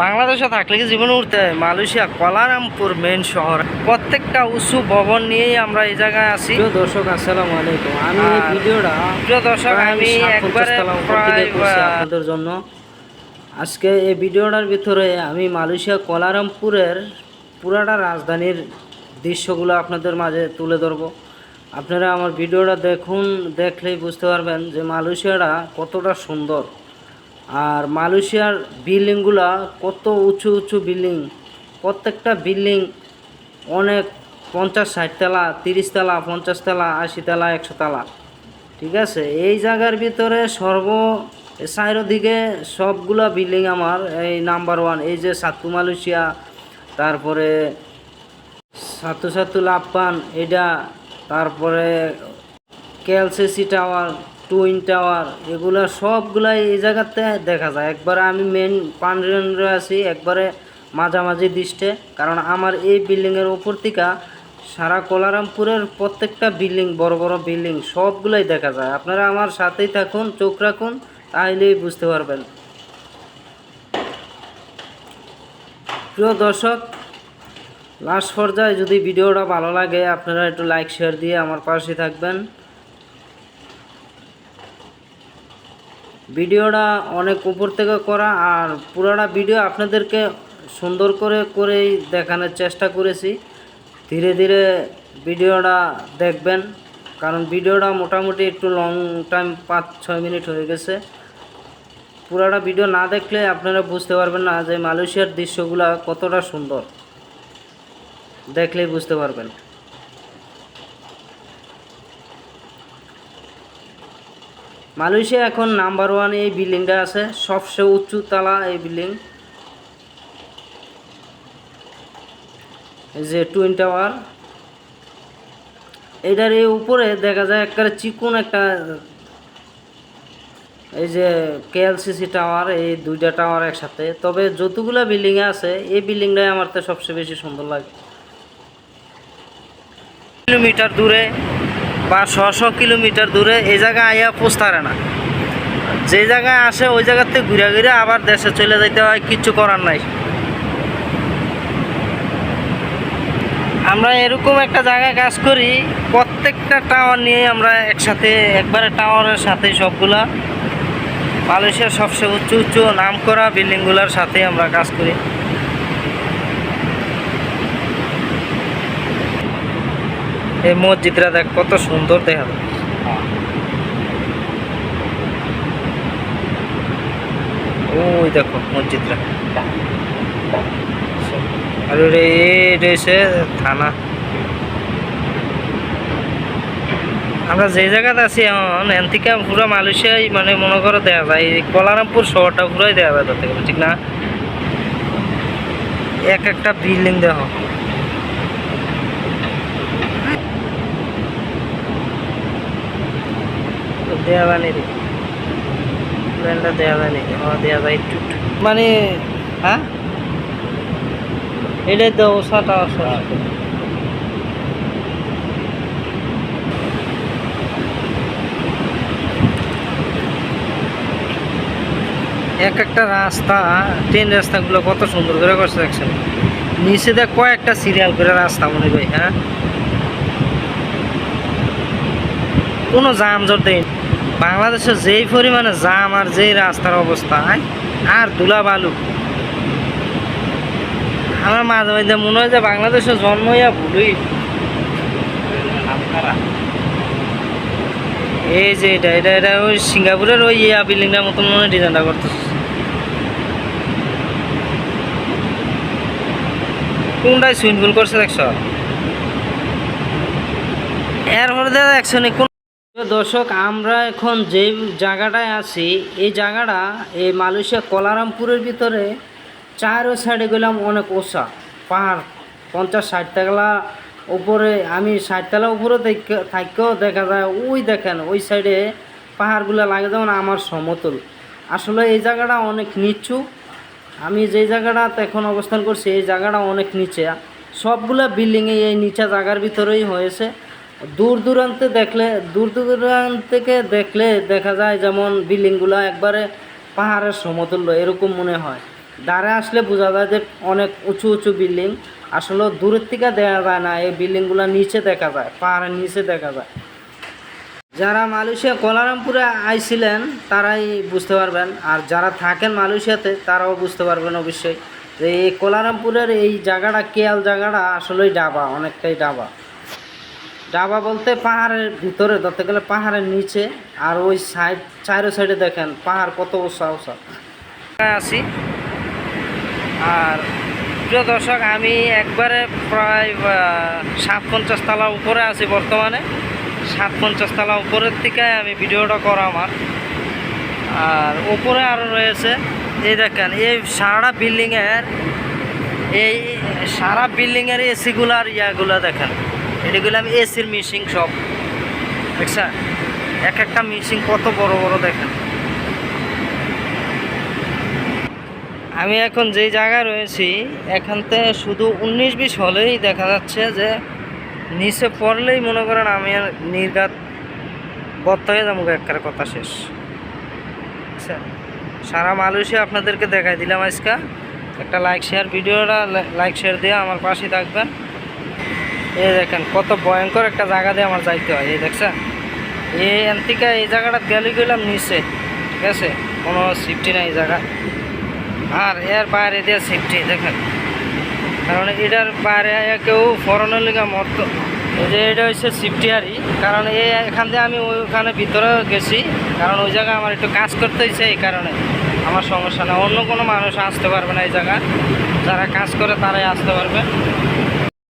বাংলাদেশে থাকলে কি জীবনে উঠতে হয়? মালয়েশিয়া কুয়ালালামপুর মেইন শহর, প্রত্যেকটা উঁচু ভবন নিয়েই আমরা এই জায়গায় আছি। প্রিয় দর্শক, আসসালামু আলাইকুম। আমি এই ভিডিওটা প্রিয় দর্শক, আমি একবারে আপনাদের জন্য আজকে এই ভিডিওটার ভিতরে আমি মালয়েশিয়া কুয়ালালামপুরের পুরাটা রাজধানীর দৃশ্যগুলো আপনাদের মাঝে তুলে ধরবো। আপনারা আমার ভিডিওটা দেখলেই বুঝতে পারবেন যে মালয়েশিয়াটা কতটা সুন্দর। আর মালয়েশিয়ার বিল্ডিংগুলা কত উঁচু উঁচু বিল্ডিং, প্রত্যেকটা বিল্ডিং অনেক 50-60 তলা, 30 তলা, 50 তলা, 80 তলা, 100 তলা। ঠিক আছে, এই জায়গার ভিতরে চারিদিকে সবগুলা বিল্ডিং আমার এই নাম্বার 1। এই যে সাতু মালয়েশিয়া, তারপরে সাতু লাপ্পান এটা, তারপরে কেএলসিসি টাওয়ার, টুইন টাওয়ার, এগুলা সবগুলাই এই জায়গাতে দেখা যায়। একবারে আমি মেন পানরেন্দ্রে আছি, একবারে মাঝামাঝি দৃষ্টে, কারণ আমার এই বিল্ডিংয়ের উপর থেকে সারা কুয়ালালামপুরের প্রত্যেকটা বিল্ডিং, বড় বড় বিল্ডিং সবগুলাই দেখা যায়। আপনারা আমার সাথেই থাকুন, চোখ রাখুন, তাহলেই বুঝতে পারবেন। প্রিয় দর্শক, লাস্ট পর্যায়ে যদি ভিডিওটা ভালো লাগে আপনারা একটু লাইক শেয়ার দিয়ে আমার পাশে থাকবেন। ভিডিওটা অনেক উপর থেকে করা, আর পুরোটা ভিডিও আপনাদেরকে সুন্দর করেই দেখানোর চেষ্টা করেছি। ধীরে ধীরে ভিডিওটা দেখবেন, কারণ ভিডিওটা মোটামুটি একটু লং টাইম, 5-6 মিনিট হয়ে গেছে। পুরোটা ভিডিও না দেখলে আপনারা বুঝতে পারবেন না যে মালয়েশিয়ার দৃশ্যগুলো কতটা সুন্দর, দেখলেই বুঝতে পারবেন। মালয়েশিয়া এখন নাম্বার 1 এই বিল্ডিংটা আছে, সবচেয়ে উঁচু তালা এই বিল্ডিং। এই যে টুইন টাওয়ার, এটার এই উপরে দেখা যায় একটা চিকুন একটা, এই যে কেএলসিসি টাওয়ার, এই দুইটা টাওয়ার একসাথে। তবে যতগুলা বিল্ডিং আছে এই বিল্ডিংটাই আমার তো সবচেয়ে বেশি সুন্দর লাগে। কিলোমিটার দূরে বা 100 কিলোমিটার দূরে এই জায়গায় আইয়া পৌঁছারে না, যে জায়গায় আসে ওই জায়গাতে ঘুরে ঘুরে আবার দেশে চলে যেতে হয়, কিচ্ছু করার নাই। আমরা এরকম একটা জায়গায় কাজ করি, প্রত্যেকটা টাওয়ার নিয়ে আমরা একসাথে, একবারে টাওয়ারের সাথে সবগুলা মালয়েশিয়ার সবচেয়ে উঁচু উঁচু নাম করা বিল্ডিংগুলোর সাথে আমরা কাজ করি। এই মসজিদটা দেখ কত সুন্দর দেখা যায়। ওই দেখো মসজিদটা, আর এটা হচ্ছে থানা। আমরা যে জায়গাতে আছি এখন, এন থেকে পুরো মালয়েশিয়ায় মানে মনে করো দেখা যায়, কুয়ালালামপুর শহরটা পুরাই দেখা যায় ধরতে গেলে, ঠিক না? এক একটা বিল্ডিং দেখো, দেওয়া যায় রে প্ল্যানটা, দেওয়া যায় নাকি? দেওয়া যায় একটু একটু, মানে হ্যাঁ এটাই তো ওষাটা এক একটা রাস্তা, ট্রেন রাস্তাগুলো কত সুন্দর করে করছে দেখছেন। নিচে দেখ কয়েকটা সিরিয়াল করে রাস্তা মনে করি, হ্যাঁ, কোনো যানজট দেয়। বাংলাদেশে যেই পরিমাণে জাম আর যেই রাস্তার অবস্থা, আর ধুলা বালু, আমার মাঝে মাঝে মনে হয় যে বাংলাদেশে জন্ম হইয়া ভুলই। এই যে এটা এটা এটা ওই সিঙ্গাপুরের ওই বিল্ডিংটার মতন মনে হয় ডিজাইনটা করতেছে। কোনটায় সুইমিং পুল করছে দেখছ? এরপরে দেখছো নি কোন? দর্শক, আমরা এখন যে জায়গাটায় আছি, এই জায়গাটা এই মালয়েশিয়া কুয়ালালামপুরের ভিতরে চারো সাইডে গেলাম অনেক ওষা পাহাড়, 50-60 তলা উপরে। আমি 60 তলা উপরে থাকেও দেখা যায়, ওই দেখেন ওই সাইডে পাহাড়গুলো লাগে যেমন আমার সমতল। আসলে এই জায়গাটা অনেক নিচু। আমি যে জায়গাটাতে এখন অবস্থান করছি এই জায়গাটা অনেক নিচে, সবগুলা বিল্ডিংয়ে এই নিচা জায়গার ভিতরেই হয়েছে। দূর দূরান্ত থেকে দেখলে দেখা যায় যেমন বিল্ডিংগুলো একবারে পাহাড়ের সমতুল্য এরকম মনে হয়। দাঁড়ে আসলে বোঝা যায় যে অনেক উঁচু উঁচু বিল্ডিং। আসলে দূরের থেকে দেখা যায় না, এই বিল্ডিংগুলো নিচে দেখা যায়, পাহাড়ের নিচে দেখা যায়। যারা মালয়েশিয়া কোয়ালালামপুরে আইছিলেন তারাই বুঝতে পারবেন, আর যারা থাকেন মালয়েশিয়াতে তারাও বুঝতে পারবেন অবশ্যই যে এই কোয়ালালামপুরের এই জায়গাটা, কেয়াল জায়গাটা আসলেই ডাবা, অনেকটাই ডাবা। ডাবা বলতে পাহাড়ের ভিতরে ধরতে গেলে পাহাড়ের নিচে, আর ওই চারো সাইডে দেখেন পাহাড় কত উঁচা উঁচা। আছি। আর প্রিয় দর্শক, আমি একবারে প্রায় 57 তলা উপরে আছি বর্তমানে। 57 তলা উপরের থেকে আমি ভিডিওটা করা আমার। আর উপরে আরও রয়েছে, এই দেখেন এই সারা বিল্ডিংয়ের এসিগুলার ইয়াগুলো দেখেন, এগুলো আমি এসির মেশিন সব দেখছেন, এক একটা মেশিন কত বড় বড় দেখেন। আমি এখন যেই জায়গায় রয়েছি এখান থেকে শুধু 19-20 হলেই দেখা যাচ্ছে যে নিচে পড়লেই মনে করেন আমি আর নির্ঘাত বদ্ধ হয়ে যাবো, একটার কথা শেষ। আচ্ছা, সারা মালয়েশিয়া আপনাদেরকে দেখাই দিলাম আজকে। একটা লাইক শেয়ার, ভিডিওটা লাইক শেয়ার দিয়ে আমার পাশে থাকবেন। এই দেখেন কত ভয়ঙ্কর একটা জায়গা দিয়ে আমার যাইতে হয়। এই দেখছেন, এই এনতিকা এই জায়গাটা গেলে গেলাম নিচে, ঠিক আছে, কোনো সেফটি নাই এই জায়গা। আর এর বাইরে দিয়ে সেফটি দেখেন, কারণ এটার বাইরে কেউ ফরেনের লিগা মরত। এই যে এটা হচ্ছে সেফটিয়ারি, কারণ এখান দিয়ে আমি ওইখানে ভিতরে গেছি, কারণ ওই জায়গায় আমার একটু কাজ করতে হয়েছে, এই কারণে আমার সমস্যা না। অন্য কোনো মানুষ আসতে পারবে না এই জায়গায়, যারা কাজ করে তারাই আসতে পারবে।